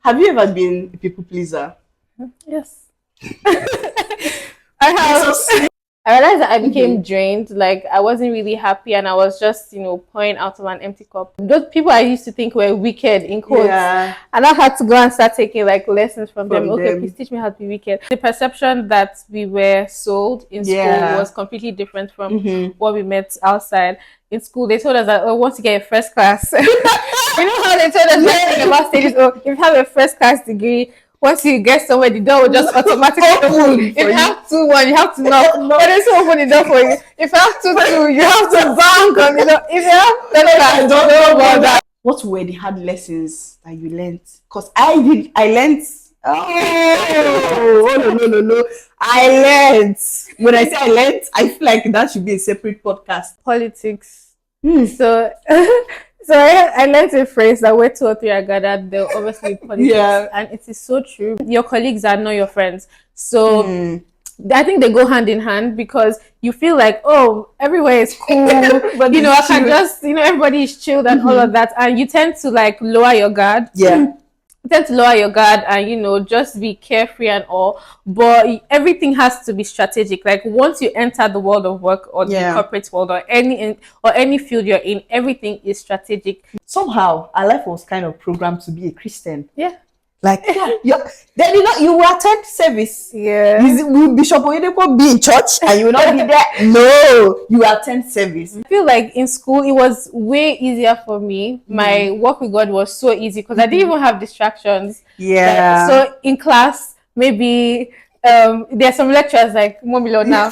Have you ever been a people pleaser? Yes. I have. I realized that I became drained. Like, I wasn't really happy and I was just, pouring out of an empty cup. Those people I used to think were wicked, in quotes. Yeah. And I had to go and start taking, lessons from them. Okay, please teach me how to be wicked. The perception that we were sold in school was completely different from what we met outside. In school, they told us that, once you get a first class, you know how they told us about stages, if you have a first class degree, once you get somewhere, the door will just automatically open. If you have 2-1, you have to knock. But it's open the door for you. If you have 2-2, you have to bang on. If you have I don't know about that. What were the hard lessons that you learned? Because I learned. No. I learned. When I say I learned, I feel like that should be a separate podcast. Politics. So I learned a phrase that where 2 or 3 are gathered, they'll obviously politics. Yeah. And it is so true. Your colleagues are not your friends. So I think they go hand in hand because you feel like, everywhere is cool. But I can just, everybody is chilled and all of that. And you tend to lower your guard. Yeah. Tend to lower your guard and just be carefree and all, but everything has to be strategic. Like, once you enter the world of work or the corporate world or any field you're in, everything is strategic. Somehow our life was kind of programmed to be a Christian. Then you will attend service. Will Bishop Oyedepo be in church and you will not be there? No, you attend service. I feel like in school it was way easier for me. My work with God was so easy because I didn't even have distractions. So in class, maybe there's some lecturers like Momilo now.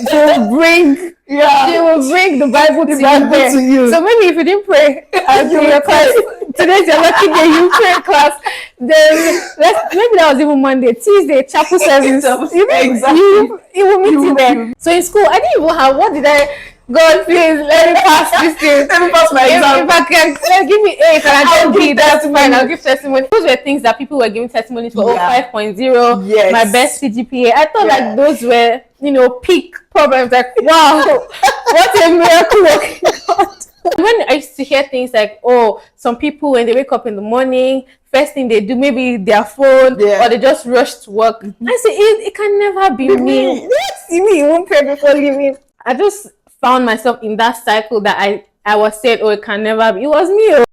They will bring the Bible to you. So maybe if you didn't pray in your class, today's your lucky day, you pray in class. Then maybe that was even Monday, Tuesday, chapel service. You will meet you there. So in school, I didn't even have. What did I? God, please let me pass this thing. Let me pass my exam. If I can, give me 8 and I don't be that's fine. I'll give testimony. Those were things that people were giving testimonies for. 5.0, my best CGPA. I thought those were peak problems. Like, wow, what a miracle working God. When I used to hear things like, some people when they wake up in the morning, first thing they do, maybe their phone, or they just rush to work. I say, it can never be me. You won't pray before leaving. I just found myself in that cycle that I was said, it can never be. It was me.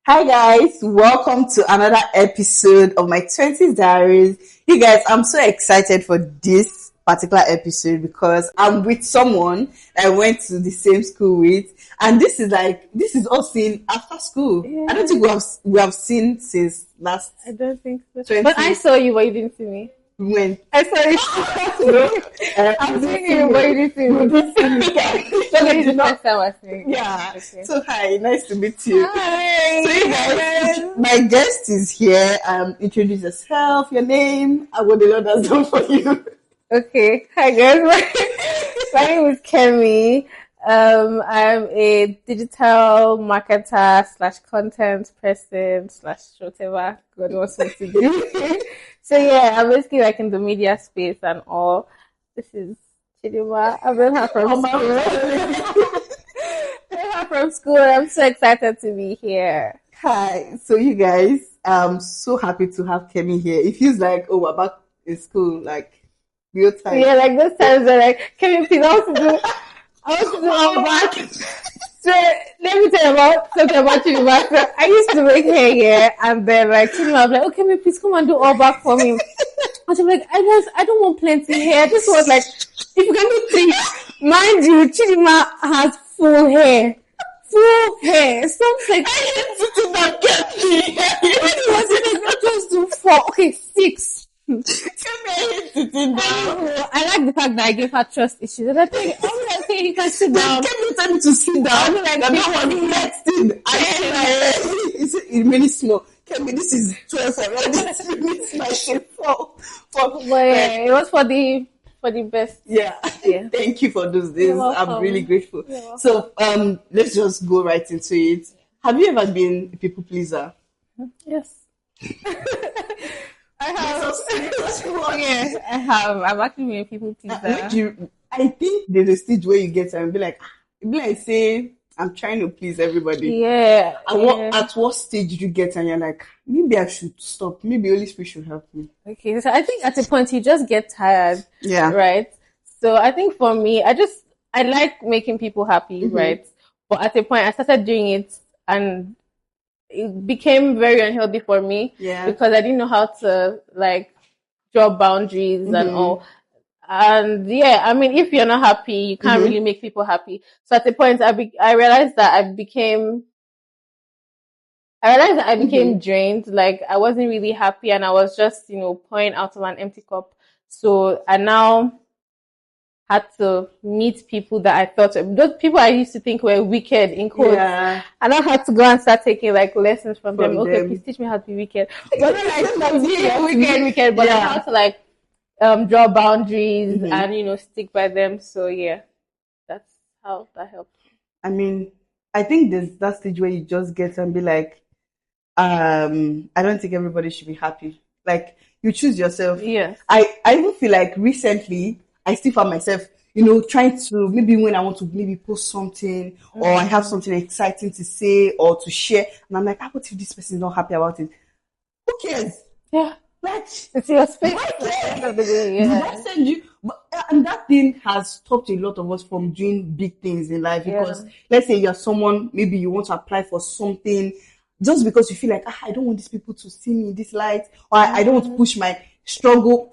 Hi guys, welcome to another episode of my 20s Diaries. You guys, I'm so excited for this particular episode because I'm with someone I went to the same school with, and this is us seen after school. I don't think we have seen since last. I don't think so. 20. But I saw you, but you didn't see me. When I saw you. I'm seeing you, but you didn't see me. So this is the first time I see you. Yeah. Okay. So hi, nice to meet you. Hi. So you guys, my guest is here. Introduce yourself, your name, and what the Lord has done for you. Okay. Hi guys. My name is Kemi. I'm a digital marketer / content person / whatever God wants me to do. So I'm basically in the media space and all. This is Chidima. I've been here from school. I'm so excited to be here. Hi. So you guys, I'm so happy to have Kemi here. It feels like we're back in school, real time. Yeah, those times are Kemi, please, I want to do all back. So let me tell you something about Chidima. I used to make hair here, and then Chidima was okay, please come and do all back for me. I was I don't want plenty hair. This was if you can do 3, mind you, Chidima has full hair. So I'm I hate sitting down, Kemi. Not just do 4, 6. Kemi, I hate sitting down. I like the fact that I gave her trust issues. And I think, okay, you can sit down. Kemi tell me to sit down. I don't want to resting. It's really small. Kemi, this is 12 already. It's my shape for it was for the best. Yeah. Thank you for those days. I'm really grateful. So let's just go right into it. Have you ever been a people pleaser? Yes. Yeah, I have. I've actually been a people pleaser. I think there's a stage where you get and be like, say, I'm trying to please everybody. Yeah. At what stage did you get and you're like, maybe I should stop. Maybe Holy Spirit should help me. Okay, so I think at a point you just get tired. Yeah. Right? So I think for me, I like making people happy, right? But at a point I started doing it and it became very unhealthy for me. Yeah. Because I didn't know how to like draw boundaries and all. And yeah, I mean, if you're not happy, you can't really make people happy. So at the point, I realized that I became drained. Like I wasn't really happy, and I was just, pouring out of an empty cup. So I now had to meet people that I thought those people I used to think were wicked in quotes. Yeah. And I had to go and start taking like lessons from them. Okay, please teach me how to be wicked. But not wicked, but how to like draw boundaries and stick by them. So yeah, that's how that helped. I mean, I think there's that stage where you just get and be like, I don't think everybody should be happy. Like you choose yourself. Yes. I even feel like recently I still found myself, trying to, maybe when I want to maybe post something or I have something exciting to say or to share, and I'm like, what if this person is not happy about it? Who cares? Yeah. Like, it's your space. At the end of the day, yeah. That send you, and that thing has stopped a lot of us from doing big things in life because let's say you're someone, maybe you want to apply for something just because you feel like, I don't want these people to see me in this light, or I don't want to push my your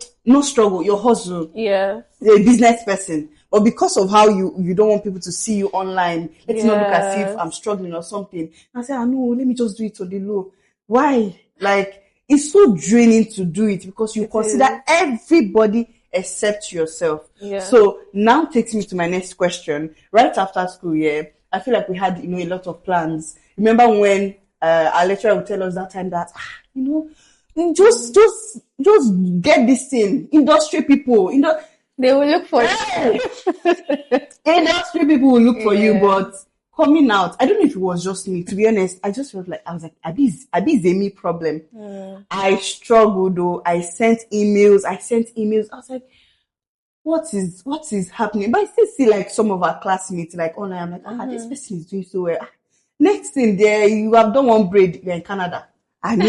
hustle. Yeah. You're a business person. But because of how you don't want people to see you online, let's not look as if I'm struggling or something. I say, no, let me just do it on the low. Why? Like, it's so draining to do it because you consider everybody except yourself. Yeah. So now takes me to my next question. Right after school, I feel like we had, a lot of plans. Remember when our lecturer would tell us that time that, just get this thing. Industry people, they will look for you. Industry people will look for you, but coming out, I don't know if it was just me. To be honest, I just felt like I was like, Abi is a me problem. I struggled though. I sent emails. I was like, what is happening? But I still see like some of our classmates like online. I'm like, this person is doing so well. Next thing there, you have done one braid. You're in Canada. I know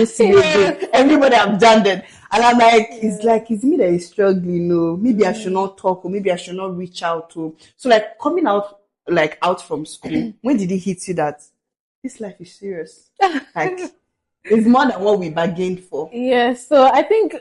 everybody have done that. And I'm like, it's me that is struggling. No, maybe I should not talk or maybe I should not reach out to. So like coming out from school, when did it hit you that this life is serious? Like it's more than what we bargained for. Yeah. So I think,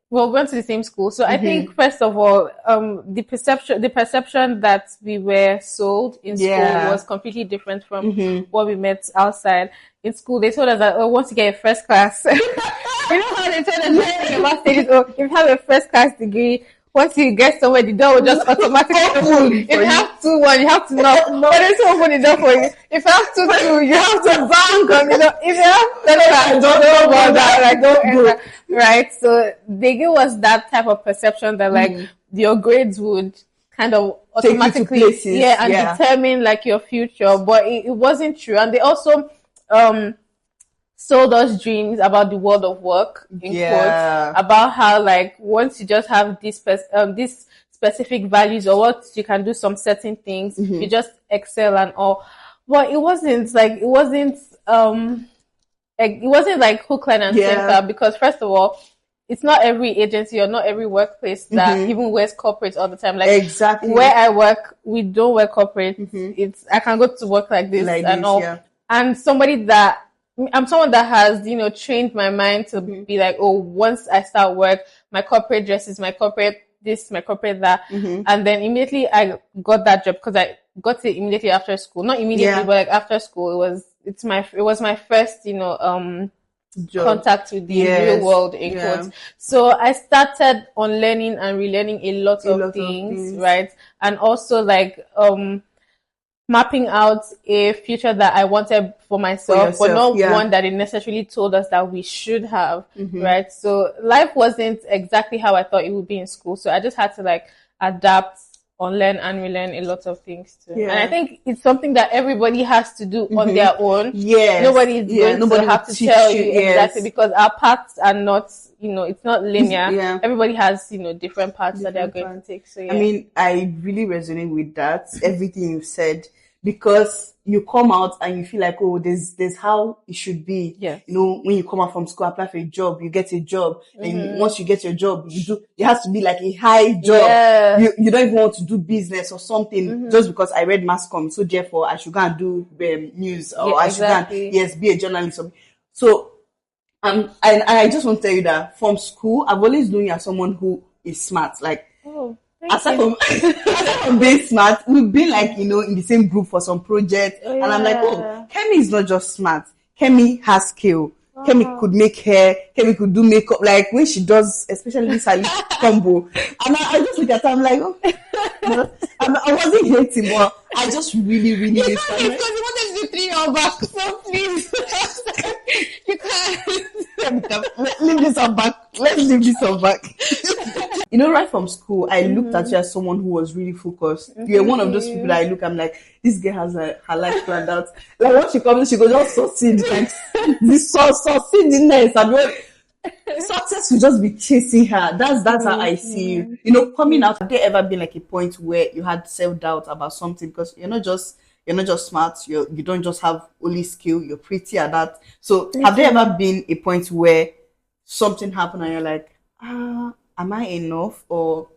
we went to the same school. So I think first of all, the perception that we were sold in school was completely different from what we met outside. In school, they told us that, once you get a first class, you know how they told us about stages, if you have a first class degree, once you get somewhere, the door will just automatically open. If you have 2-1, you have to knock. But it's open the door for you. If you have 2-2, you have to bang on the door. If you have 10 don't bother, like don't enter. Right? So they give us that type of perception that like your grades would kind of automatically determine like your future. But it wasn't true. And they also sold us dreams about the world of work in quotes, about how like once you just have this specific values or what you can do some certain things, you just excel and all. But it wasn't like hook, line and sinker, because first of all, it's not every agency or not every workplace that even wears corporate all the time. Like exactly where I work, we don't wear corporate. I can go to work like this and all. Yeah. And I'm someone that has, trained my mind to be like, once I start work, my corporate dress is my corporate this, my corporate that. And then immediately I got that job because I got it immediately after school. Not immediately, but like after school, it was my first, contact with the real world in quotes. So I started on learning and relearning a lot of things, right? And also like, mapping out a future that I wanted for myself, but not one that it necessarily told us that we should have, right? So life wasn't exactly how I thought it would be in school. So I just had to like adapt unlearn and relearn a lot of things too. And I think it's something that everybody has to do on their own. Yes. Nobody is going to have to tell you exactly, because our paths are not, it's not linear. Everybody has, different paths that they're going to take. So yeah. I mean, I really resonate with that, everything you said, because you come out and you feel like, oh, there's how it should be. Yeah. When you come out from school, apply for a job, you get a job. And once you get your job, it has to be like a high job. Yeah. You don't even want to do business or something just because I read mass comm. So therefore I should go and do news, or I should go and, be a journalist. So, and I just want to tell you that from school, I've always known you as someone who is smart. Like, aside from being smart, we've been like, in the same group for some project. And I'm like, Kemi is not just smart. Kemi has skill. Kemi could make hair. Kemi could do makeup. Like when she does, especially this combo. And I just look at her, I'm like, I wasn't hating, but I just really, really miss her. Because you wanted to do 3 on back, so please. You can't. Leave this on back. Let's leave this on back. Right from school, I looked at you as someone who was really focused. You're one of those people that I look, I'm like, this girl has her life planned out. Like when she comes, she goes, just succeed. Like, this succeediness. I mean, success will just be chasing her. That's how I see you. Coming out, have there ever been like a point where you had self-doubt about something? Because you're not just smart, you don't just have only skill, you're pretty at that. So have there ever been a point where something happened and you're like, am I enough? Or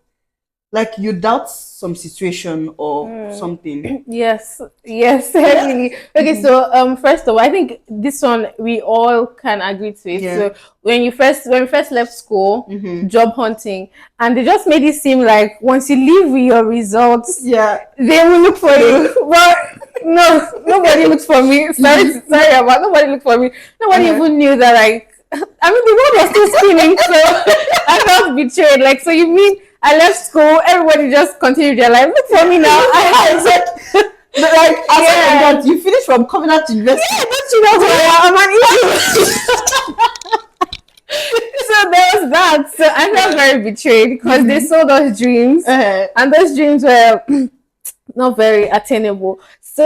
like you doubt some situation or something? Yes, really. Okay, so first of all, I think this one we all can agree to it. So when we first left school, job hunting, and they just made it seem like once you leave with your results, they will look for you. But no, nobody looked for me. Sorry about nobody looked for me. Nobody even knew that, like, I mean, the world was still spinning, so I felt betrayed. Like, so you mean I left school, everybody just continued their life. Look for me now. That you finished from Covenant University. Yeah, don't you know who I am? So there was that. So I felt very betrayed because they sold us dreams, and those dreams were not very attainable. So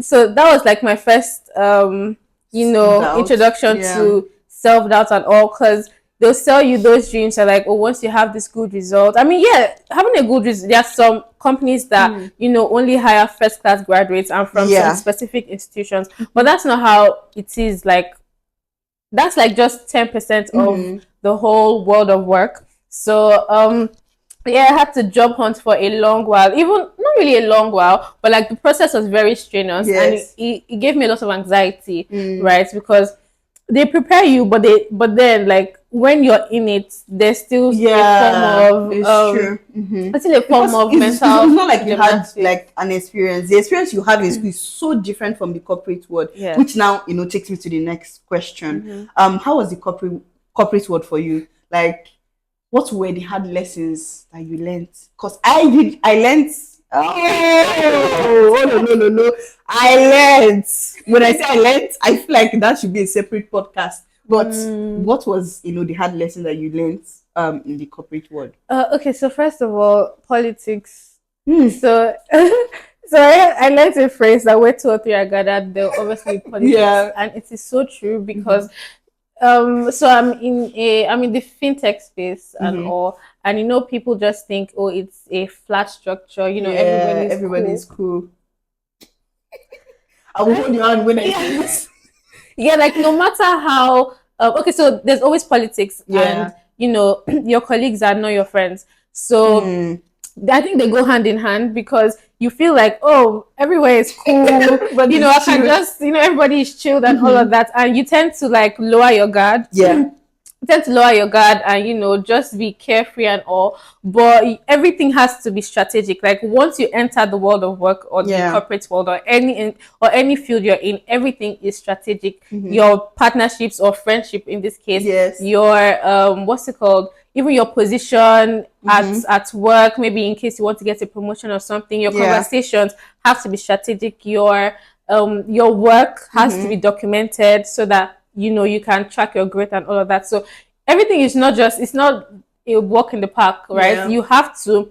so that was like my first introduction to self-doubt and all, because they'll sell you those dreams are like, once you have this good result. I mean, having a good result, there are some companies that only hire first class graduates and from some specific institutions, but that's not how it is. Like, that's like just 10% of the whole world of work. So I had to job hunt for a long while, even not really a long while, but like the process was very strenuous, and it gave me a lot of anxiety, right? Because they prepare you, but then like when you're in it, there's still a form of still a form of mental. It's not like you had like an experience. The experience you have in school is so different from the corporate world, which now takes me to the next question. How was the corporate world for you? Like, what were the hard lessons that you learned? Because I learned. No. I learned. When I say I learned, I feel like that should be a separate podcast. But what was, the hard lesson that you learned in the corporate world? Okay, so first of all, politics. So I learned a phrase that where 2 or 3 are gathered, they'll obviously politics. And it is so true because so I'm in the fintech space and all, and people just think, it's a flat structure, everybody's cool. I will hold your hand when I do this. Like no matter how okay, so there's always politics, and your colleagues are not your friends, so I think they go hand in hand, because you feel like, everywhere is cool, but I can just, everybody is chilled and all of that, and you tend to like lower your guard. You tend to lower your guard and just be carefree and all, but everything has to be strategic. Like once you enter the world of work or the corporate world or any field you're in, everything is strategic. Your partnerships or friendship in this case, your what's it called, even your position at work, maybe in case you want to get a promotion or something, your conversations have to be strategic. Your work has to be documented so that you can track your growth and all of that. So everything is it's not a walk in the park, right? You have to,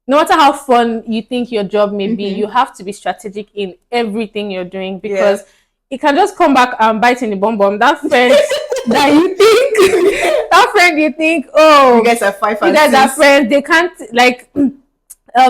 no matter how fun you think your job may be, you have to be strategic in everything you're doing, because it can just come back and bite in the bum bum. That friend that you think, that friend you think, oh, you guys are five you guys are friends. They can't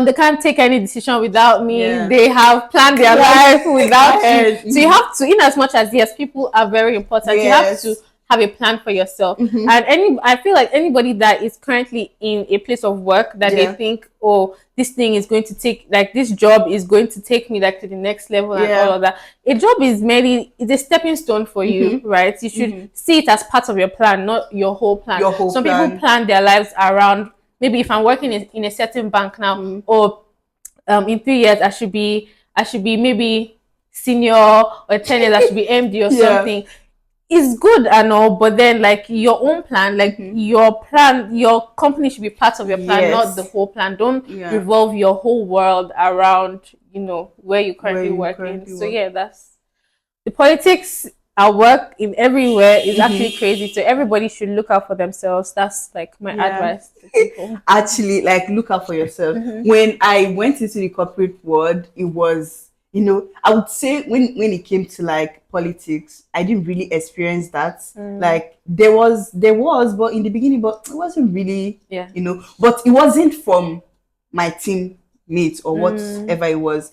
they can't take any decision without me. They have planned their life without you. So you have to, in as much as yes, people are very important, you have to have a plan for yourself. And I feel like anybody that is currently in a place of work that they think, oh, this thing is going to take, like, this job is going to take me like to the next level and all of that. A job is merely, it's a stepping stone for you, right? You should see it as part of your plan, not your whole plan. Some people plan their lives around, maybe if I'm working in a certain bank now, or in 3 years I should be maybe senior, or 10 years I should be MD or something. It's good and all, but then like your own plan, like your plan, your company should be part of your plan, not the whole plan. Don't revolve your whole world around, you know, where you currently working. So yeah, that's the politics at work in everywhere is actually crazy. So everybody should look out for themselves. That's like my advice to people. Actually, like, look out for yourself. When I went into the corporate world, it was, you know, I would say when it came to like politics, I didn't really experience that. Like there was, but in the beginning, but it wasn't really, you know, but it wasn't from my teammates or whatever it was.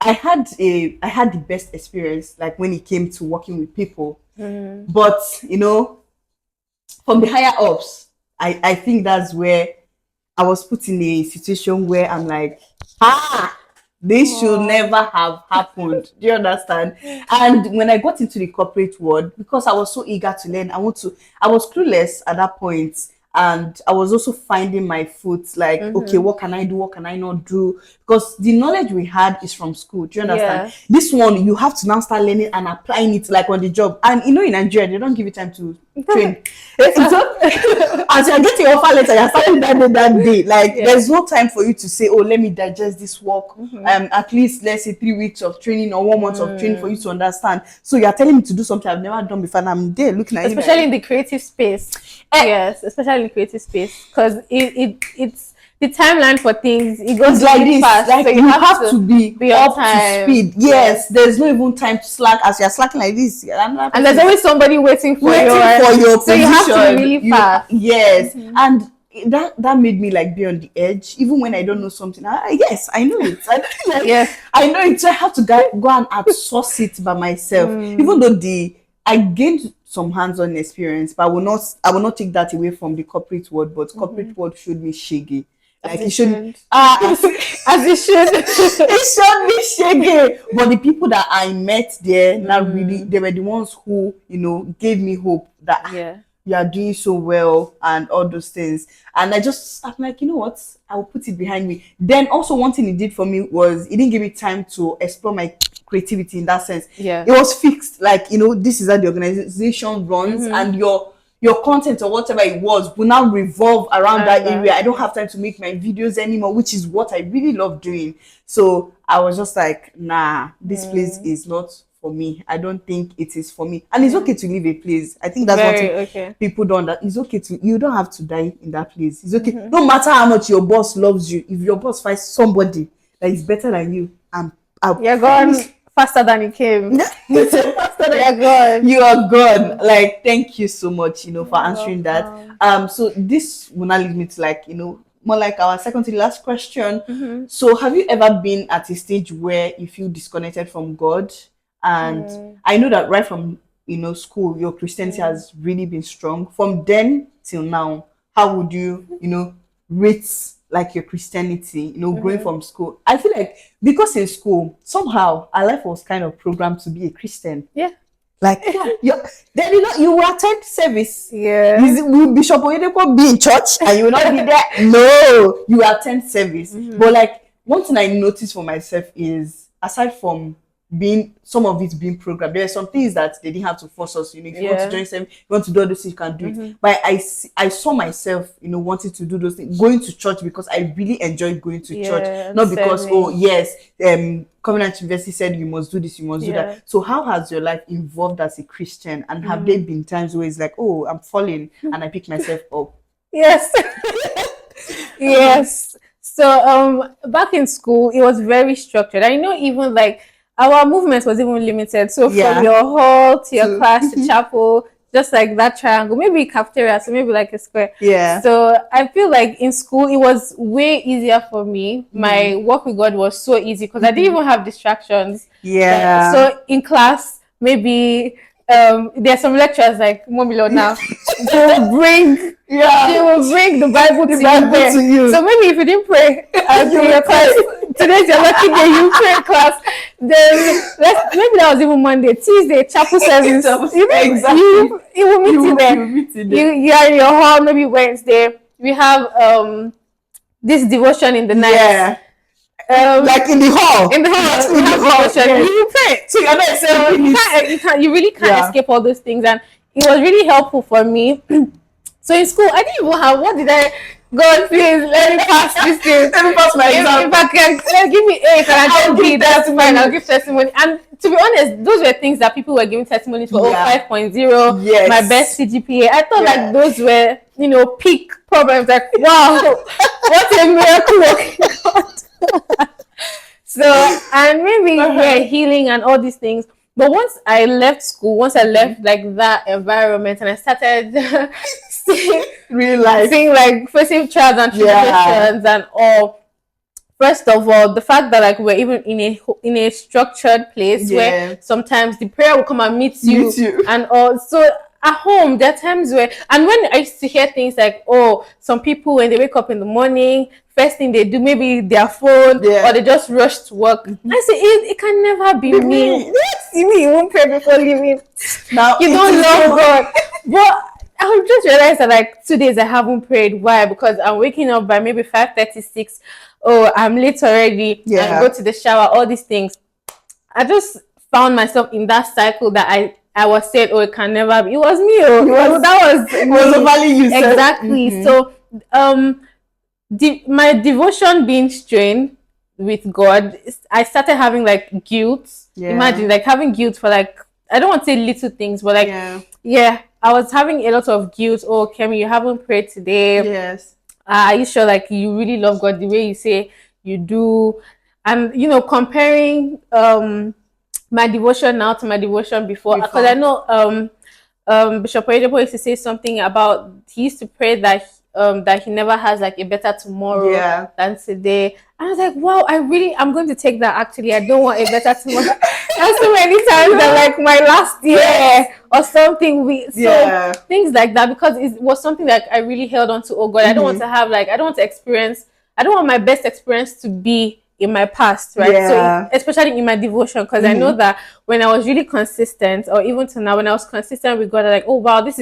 I had the best experience, like when it came to working with people. But you know, from the higher ups, I think that's where I was put in a situation where I'm like, this should never have happened. Do you understand? And when I got into the corporate world, because I was so eager to learn, I was clueless at that point. And I was also finding my foot, like, okay, what can I do? What can I not do? Because the knowledge we had is from school. Do you understand? This one, you have to now start learning and applying it, like, on the job. And, you know, in Nigeria, they don't give you time to train. So, as you're getting offer letter, you're starting that day. Like, there's no time for you to say, oh, let me digest this work. At least, let's say, 3 weeks of training or 1 month of training for you to understand. So you're telling me to do something I've never done before, and I'm there looking at especially in the creative space. Yes, especially in creative space, because it's the timeline for things, it goes like really fast. Like, so you have to be up to speed. Yes, there's no even time to slack. As you're slacking like this, and there's always somebody waiting for your so position. You have to be really fast. Yes, and that made me like be on the edge, even when I don't know something. Yes, I know it. I know it. So I have to go and outsource it by myself. Even though I gained some hands-on experience, but I will not take that away from the corporate world. But corporate world showed me shaggy. Like, it shouldn't, as it should. It showed me shaggy. But the people that I met there, now really, they were the ones who, you know, gave me hope that you are doing so well and all those things. And I'm like, you know what? I'll put it behind me. Then also one thing it did for me was it didn't give me time to explore my creativity in that sense. It was fixed. Like, you know, this is how the organization runs, and your content or whatever it was will now revolve around that area. I don't have time to make my videos anymore, which is what I really love doing. So I was just like, nah, this place is not for me. I don't think it is for me. And it's okay to leave a place. I think that's what people don't. It's okay you don't have to die in that place. It's okay. No matter how much your boss loves you, if your boss finds somebody that is better than you, you're gone faster than you came. You are gone. Like, thank you so much, you know, for answering that. So this will now lead me to, like, you know, more like our second to the last question. So have you ever been at a stage where you feel disconnected from God? And I know that right from, you know, school, your Christianity has really been strong. From then till now, how would you, you know, rate like your Christianity, you know, growing from school? I feel like because in school, somehow our life was kind of programmed to be a Christian. Like, then, you know, you will attend service. Will Bishop Oyedepo be in church and you will not be there? No, you attend service. But like, one thing I noticed for myself is, aside from some of it being programmed, there are some things that they didn't have to force us. You know, if you want to join service, you want to do all those things, you can do it. But I saw myself, you know, wanting to do those things, going to church because I really enjoyed going to church, not because Covenant University said you must do this, you must do that. So how has your life evolved as a Christian? And have there been times where it's like, oh, I'm falling and I pick myself up? Yes. So back in school, it was very structured. I know even like our movement was even limited. So from your hall to your class to chapel, just like that triangle, maybe cafeteria, so maybe like a square. Yeah. So I feel like in school it was way easier for me. My work with God was so easy because I didn't even have distractions. Yeah. So in class, maybe there's some lecturers like Momilo now. They will bring the Bible to you. So maybe if you didn't pray in your class, today's your lucky day, you pray in class. Then maybe that was even Monday, Tuesday, chapel service. Exactly. You will meet you there. You are in your hall. Maybe Wednesday. We have this devotion in the night. Yeah. Like in the hall. In the hall. You pray. So you're not you really can't escape all those things, and it was really helpful for me. So in school, I didn't even have. What did I? God, please let me pass this thing. Let me pass my exam. If I can, give me 8 and I don't be, that's fine. I'll give testimony. And to be honest, those were things that people were giving testimonies for. 5.0, yes. My best CGPA. I thought like those were, peak problems. Like, wow, what a miracle! So, and maybe healing and all these things. But once I left school, once I left like that environment, and I started seeing like facing trials and tribulations and all. First of all, the fact that like we're even in a structured place where sometimes the prayer will come and meet you. And also at home there are times where, and when I used to hear things like, some people when they wake up in the morning, first thing they do, maybe their phone, or they just rush to work. I say it can never be me. See me, you won't pray before leaving. Now you don't love God. But I just realized that like 2 days I haven't prayed. Why? Because I'm waking up by maybe 5:36. I'm late already. And go to the shower, all these things. I just found myself in that cycle that I was said, it can never be. It was me. It was only you. Exactly. So my devotion being strained with God, I started having like guilt. Imagine like having guilt for like, I don't want to say little things, but like I was having a lot of guilt. Kemi, you haven't prayed today. Yes. Are you sure like you really love God the way you say you do? And comparing my devotion now to my devotion before, because I know Bishop Oyedepo used to say something about, he used to pray that he never has like a better tomorrow than today. And I was like, wow, I'm going to take that. Actually, I don't want a better tomorrow. And so many times that like my last year or something, things like that, because it was something that I really held on to. Oh God, I don't want to have like, I don't want my best experience to be in my past, right? So especially in my devotion, because I know that when I was really consistent, or even to now, when I was consistent with God, I'm like, oh wow, it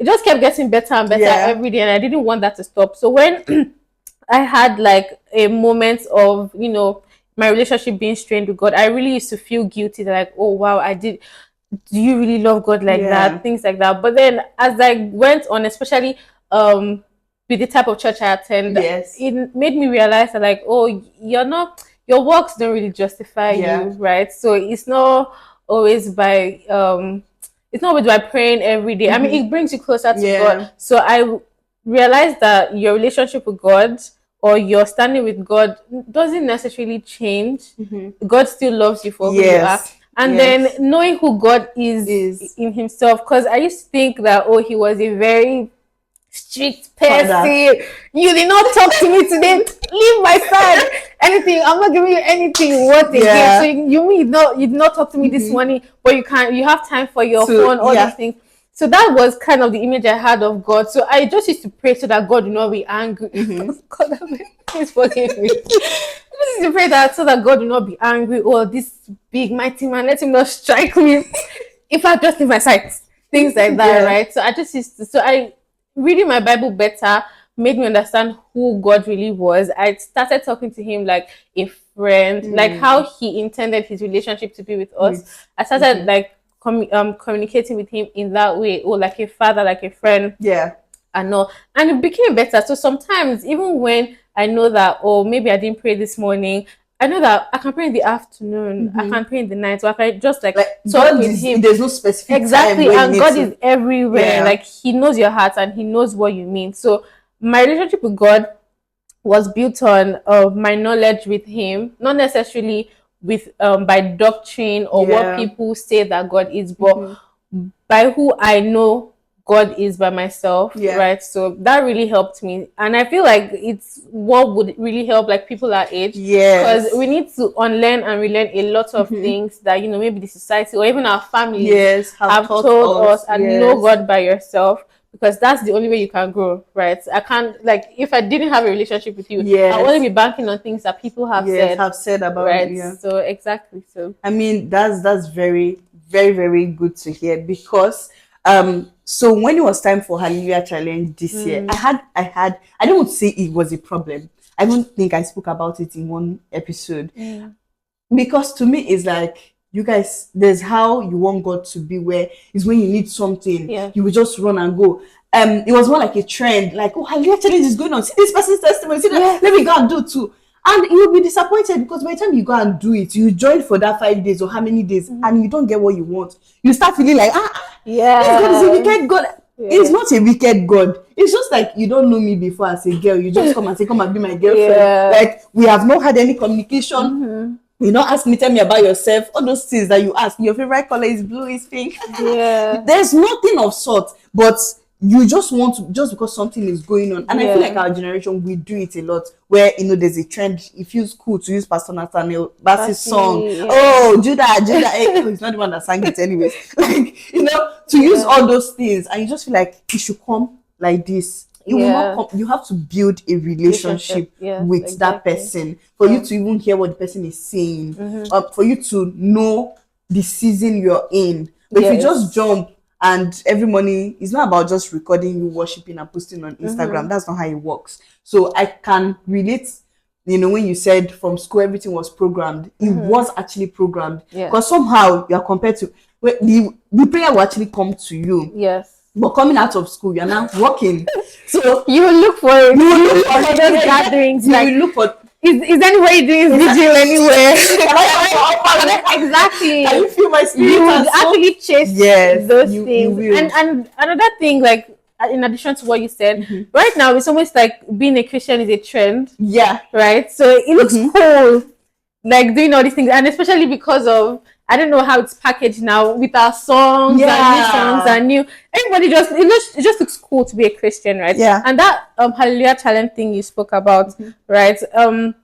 just kept getting better and better every day, and I didn't want that to stop. So when I had like a moment of, my relationship being strained with God, I really used to feel guilty that like, oh wow, do you really love God like that? Things like that. But then as I went on, especially with the type of church I attend, it made me realize that like, your works don't really justify you, right? So it's not always by praying every day. I mean, it brings you closer to God. So I realized that your relationship with God or your standing with God doesn't necessarily change. God still loves you for who you are. And then knowing who God is in himself, because I used to think that, he was a very strict person. You did not talk to me today. Leave my side. Anything, I'm not giving you anything worth again. So you did not talk to me this morning, but you have time for your phone, all these things. So that was kind of the image I had of God. So I just used to pray so that God would not be angry. God, please forgive me. I just used to pray that so that God would not be angry. This big mighty man, let him not strike me. In fact, just leave my sight. Things like that, right? So I just used to, reading my Bible better made me understand who God really was. I started talking to him like a friend, like how he intended his relationship to be with us. I started like communicating with him in that way, like a father, like a friend. And it became better. So sometimes, even when I know that, maybe I didn't pray this morning, I know that I can pray in the afternoon, I can pray in the night, so I can just like talk with him. There's no specific time and God is everywhere. Yeah. Like he knows your heart and he knows what you mean. So my relationship with God was built on my knowledge with him, not necessarily with by doctrine or what people say that God is, but by who I know God is by myself, right? So that really helped me, and I feel like it's what would really help like people our age, because we need to unlearn and relearn a lot of things that maybe the society or even our families have told us, and know God by yourself, because that's the only way you can grow, right? I can't, like, if I didn't have a relationship with you, I'll only be banking on things that people have said about right? Me, so exactly. So I mean, that's very, very, very good to hear, because so when it was time for Hallelujah Challenge this year, I don't say it was a problem. I don't think I spoke about it in one episode, because to me it's like, you guys, there's how you want God to be, where is when you need something, you will just run and go. It was more like a trend, like, oh, Hallelujah Challenge is going on, see this person's testimony, see that, let me go and do too. And you'll be disappointed, because by the time you go and do it, you join for that 5 days or how many days, and you don't get what you want. You start feeling like, this God is a wicked God. It's not a wicked God. It's just like, you don't know me before as a girl. You just come and say, come and be my girlfriend. Like, we have not had any communication. You don't ask me, tell me about yourself. All those things that you ask. Your favorite color is blue, is pink. There's nothing of sort. But you just want to, just because something is going on. And I feel like our generation, we do it a lot, where there's a trend. It feels cool to use Pastor Nathaniel Bassey's song. Oh, Judah, he's not the one that sang it anyways. Like, to use all those things, and you just feel like it should come like this. It will not come. You have to build a relationship with that person for you to even hear what the person is saying, for you to know the season you're in. But if you just jump, and every morning, it's not about just recording you worshiping and posting on Instagram. That's not how it works. So I can relate, when you said from school everything was programmed. It was actually programmed. Because somehow you are compared to, the prayer will actually come to you. But coming out of school, you're now working. So you will look for it. You will look for those gatherings. You will look for, is anybody doing vigil anywhere? Exactly. Can you feel my spirit? You would actually chase those things. And another thing, like, in addition to what you said, right now it's almost like being a Christian is a trend. Right? So it looks cool, like doing all these things, and especially because of, I don't know how it's packaged now with our songs and new songs and new. Everybody it just looks cool to be a Christian, right? And that Hallelujah Challenge thing you spoke about, right? How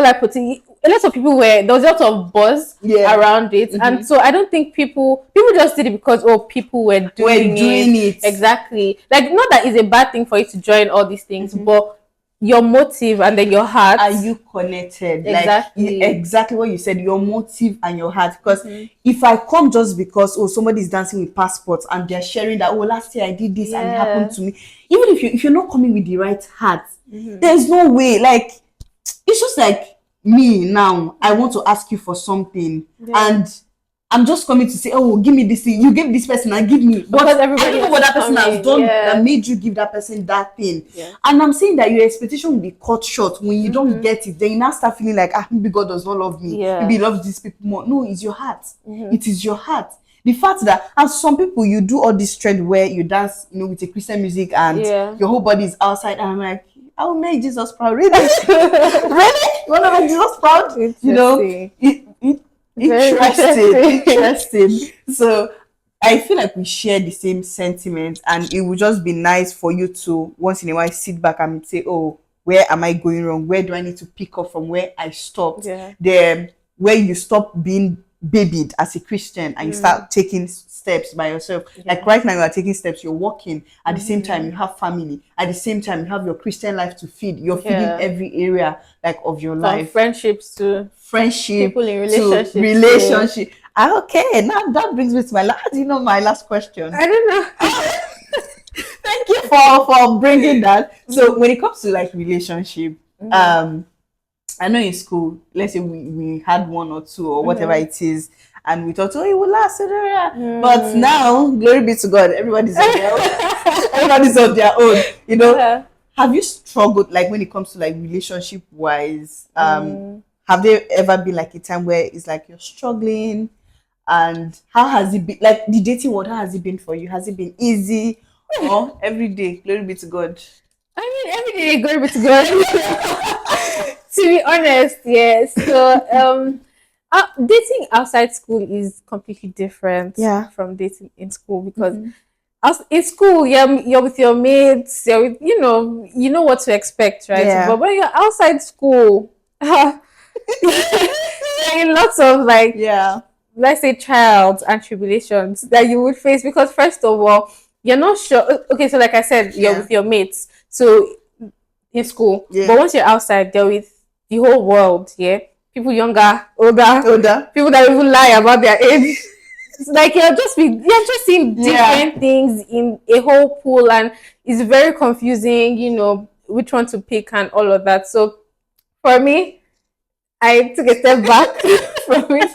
I put it, a lot of people there was a lot of buzz around it, and so I don't think people just did it because people were doing it. Exactly. Like, not that it's a bad thing for you to join all these things, but your motive and then your heart. Are you connected? Exactly. Like, exactly what you said, your motive and your heart. Because if I come just because, somebody's dancing with passports and they're sharing that, last year I did this and it happened to me. Even if you're not coming with the right heart, there's no way. Like, it's just like me now. I want to ask you for something, and I'm just coming to say, give me this thing. You give this person and give me. But I don't know what that person has done that made you give that person that thing. And I'm saying that your expectation will be cut short when you don't get it. Then you now start feeling like, maybe God does not love me. Maybe he loves these people more. No, it's your heart. It is your heart. The fact that, and some people, you do all this trend where you dance, with a Christian music and your whole body is outside. And I'm like, I will make Jesus proud. Really? Really? You want to make Jesus proud? Interesting. So I feel like we share the same sentiment, and it would just be nice for you to once in a while sit back and say, where am I going wrong? Where do I need to pick up from where I stopped? Where you stop being babied as a Christian and you start taking steps by yourself. Like right now you are taking steps, you're working, at the same time you have family, at the same time you have your Christian life to feed. You're feeding every area like of your life. Friendships to people in relationships. Relationship. Okay, now that brings me to my last question. I don't know. Thank you for bringing that. So when it comes to like relationship, I know in school, let's say we had one or two or whatever it is, and we thought, it will last. But now, glory be to God, everybody's on their own. Everybody's on their own. Have you struggled, like when it comes to like relationship wise? Have there ever been like a time where it's like you're struggling? And how has it been? Like the dating world, how has it been for you? Has it been easy or every day? Glory be to God. I mean, every day going with God. To be honest, yes. So, dating outside school is completely different from dating in school because in school, you're with your mates, you're with, you know what to expect, right? Yeah. But when you're outside school, there are lots of like, let's say, trials and tribulations that you would face because first of all, you're not sure. Okay, so like I said, you're with your mates, so in school, but once you're outside, they're with the whole world. Yeah, people younger, older, people that even lie about their age. It's like you're just seeing different things in a whole pool, and it's very confusing. You know which one to pick and all of that. So for me, I took a step back from it.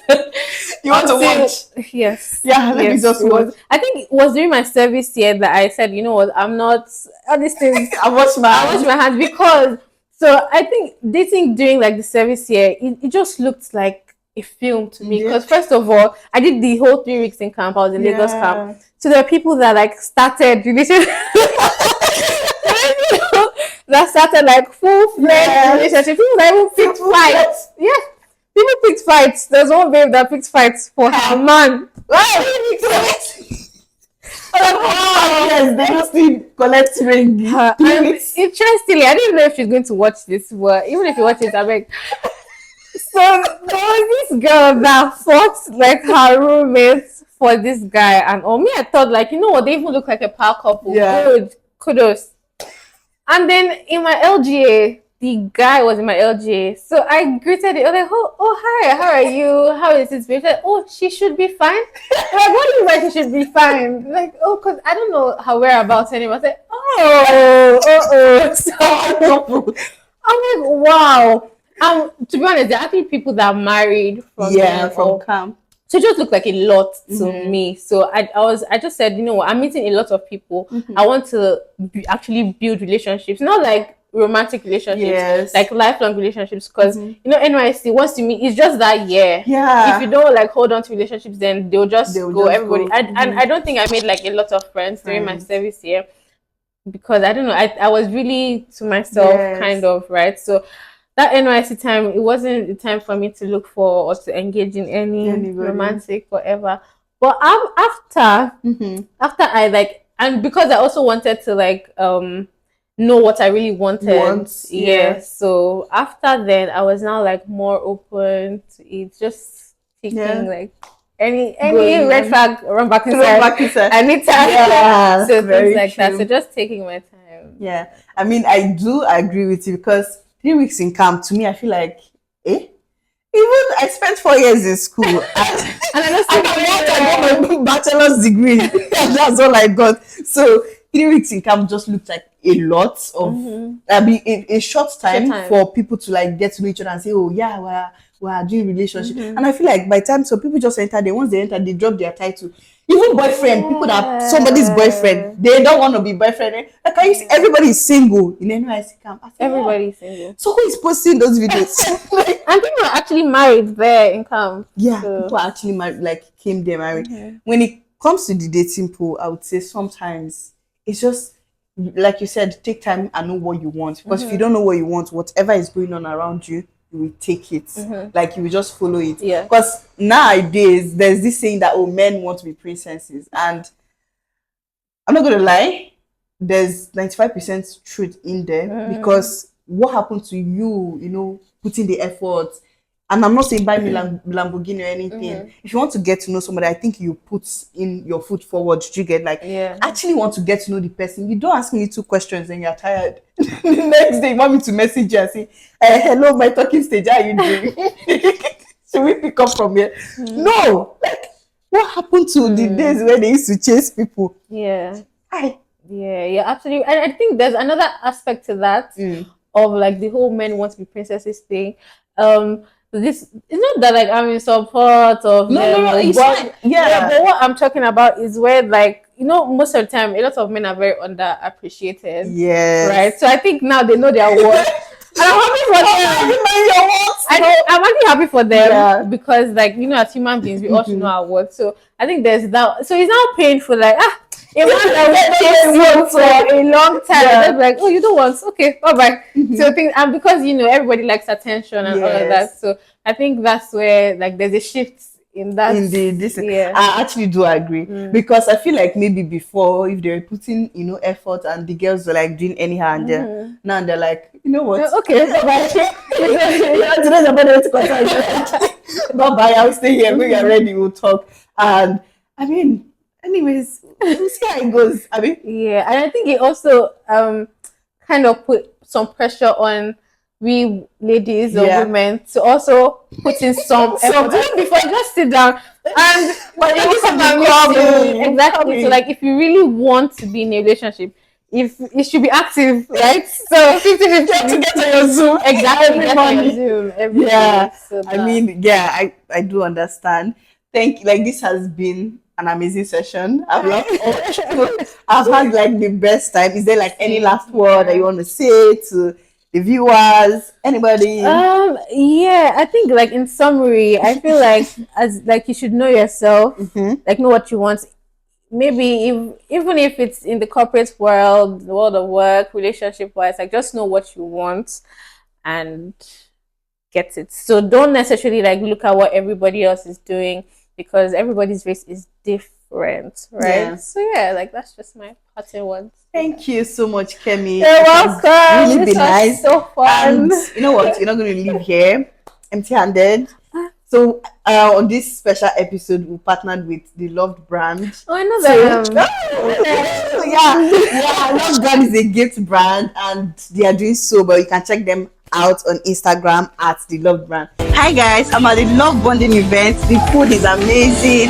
You want to watch? Yes. Yeah, let me just watch. I think it was during my service year that I said, you know what, I'm not all these things. I wash my hands because so I think dating during like the service year, it just looked like a film to me. Because first of all, I did the whole 3 weeks in camp. I was in Lagos camp. So there are people that like started relationship that started like full-fledged relationship. People that even picked fights. Yeah. People picked fights. There's one babe that picked fights for her man. Yes, they just need collect ring. Interestingly, I didn't know if she's going to watch this, but even if you watch it, I beg. So there was this girl that fought like her roommates for this guy, and me, I thought like, you know what, they even look like a power couple. Good, kudos. And then in my LGA, the guy was in my LGA, so I greeted it. I was like, oh hi, how are you? How is this? Like, oh, she should be fine. Like, what do you mean she should be fine? Like, oh, cause I don't know her whereabouts anymore. I was like, so I'm like, wow. To be honest, there are actually people that are married from camp. So it just looked like a lot to me. So I just said, you know what, I'm meeting a lot of people. I want to actually build relationships, not like romantic relationships, like lifelong relationships. Because you know, NYC, once you meet, it's just that year. If you don't like hold on to relationships, then they'll just go. Everybody, and I don't think I made like a lot of friends during my service year because I don't know. I was really to myself, kind of, right? So that NYC time, it wasn't the time for me to look for or to engage in any romantic whatever. But after I like, and because I also wanted to like know what I really wanted. So after then, I was now like more open to it, just taking like any red flag, run back inside. Anytime. So things like that. So just taking my time. Yeah, I mean, I do agree with you because 3 weeks in camp, to me, I feel like, even I spent 4 years in school and I got my bachelor's degree. That's all I got. So 3 weeks in camp just looked like a lot of, a short time for people to like get to know each other and say, oh yeah, we're doing relationship. And I feel like by the time some people just enter, once they enter, they drop their title. Even boyfriend, people that somebody's boyfriend, they don't want to be boyfriend. Like, everybody is single in NYC camp. Everybody is single. So who is posting those videos? And people are actually married there in camp. Yeah, people are actually married, like came there married. When it comes to the dating pool, I would say sometimes it's just like you said, take time and know what you want. Because if you don't know what you want, whatever is going on around you, you will take it. Like you will just follow it. Because nowadays there's this saying that men want to be princesses, and I'm not gonna lie, there's 95% truth in there. Because what happened to you, you know, putting the effort, and I'm not saying buy me Lamborghini or anything. If you want to get to know somebody, I think you put in your foot forward. Did you get like actually want to get to know the person? You don't ask me 2 questions and you're tired. The next day you want me to message you and say, hello, my talking stage, how are you doing? Should we pick up from here? No, like what happened to the days where they used to chase people? Yeah, absolutely. And I think there's another aspect to that of like the whole men want to be princesses thing. This it's not that like I'm in support of no, but what I'm talking about is where like, you know, most of the time a lot of men are very underappreciated. Right. So I think now they know their worth. And I'm happy for them. I'm actually happy for them because, like, you know, as human beings, we all should know our worth. So I think there's that. So it's now painful, like, a man that will chase you for a long time, and they're like, oh, you don't want, okay, bye bye. So things, and because everybody likes attention and all of that, so I think that's where like there's a shift in that. I actually do agree because I feel like maybe before, if they were putting effort and the girls were like doing anyhow, and now they're like, you know what, okay, bye bye. Today's about to bye bye, I'll stay here. When you're ready, we'll talk. And I mean, anyways, we'll see how it goes. I mean, yeah, and I think it also kind of put some pressure on we ladies or women to also put in some effort. Even before, just sit down and exactly. So like, if you really want to be in a relationship, if it should be active, right? So 50-50 to get on your Zoom. Exactly, get on your Zoom every day. So I mean, I do understand. Thank you. Like, this has been an amazing session. I've loved I've had like the best time. Is there like any last word that you want to say to the viewers? Anybody? Yeah, I think like in summary, I feel like as like you should know yourself, like know what you want. Maybe even if it's in the corporate world, the world of work, relationship wise, like just know what you want and get it. So don't necessarily like look at what everybody else is doing, because everybody's race is different, right? So like that's just my parting words. Thank you so much, Kemi. You're welcome. Really been nice. So fun. And you know what? You're not going to leave here empty-handed. So on this special episode, we partnered with the Loved brand. Oh, I know that. Loved brand is a gift brand, and they are doing so, but you can check them out on Instagram at the Loved brand. Hi guys, I'm at the Love Bonding event. The food is amazing.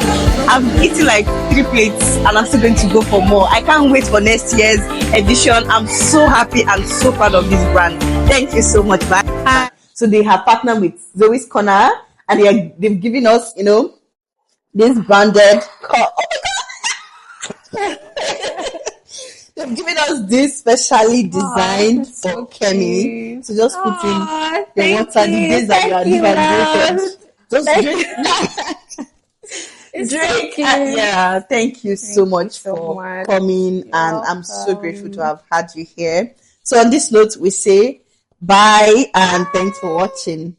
I'm eating like 3 plates and I'm still going to go for more. I can't wait for next year's edition. I'm so happy and so proud of this brand. Thank you so much. Bye. So they have partnered with ZOE'S Corner, and they've given us, this branded they've given us this specially designed for Kemi. So just put in the water, the days that you are dehydrated. Just drink. Drink. Thank you so much for coming, and I'm so grateful to have had you here. So on this note, we say bye and thanks for watching.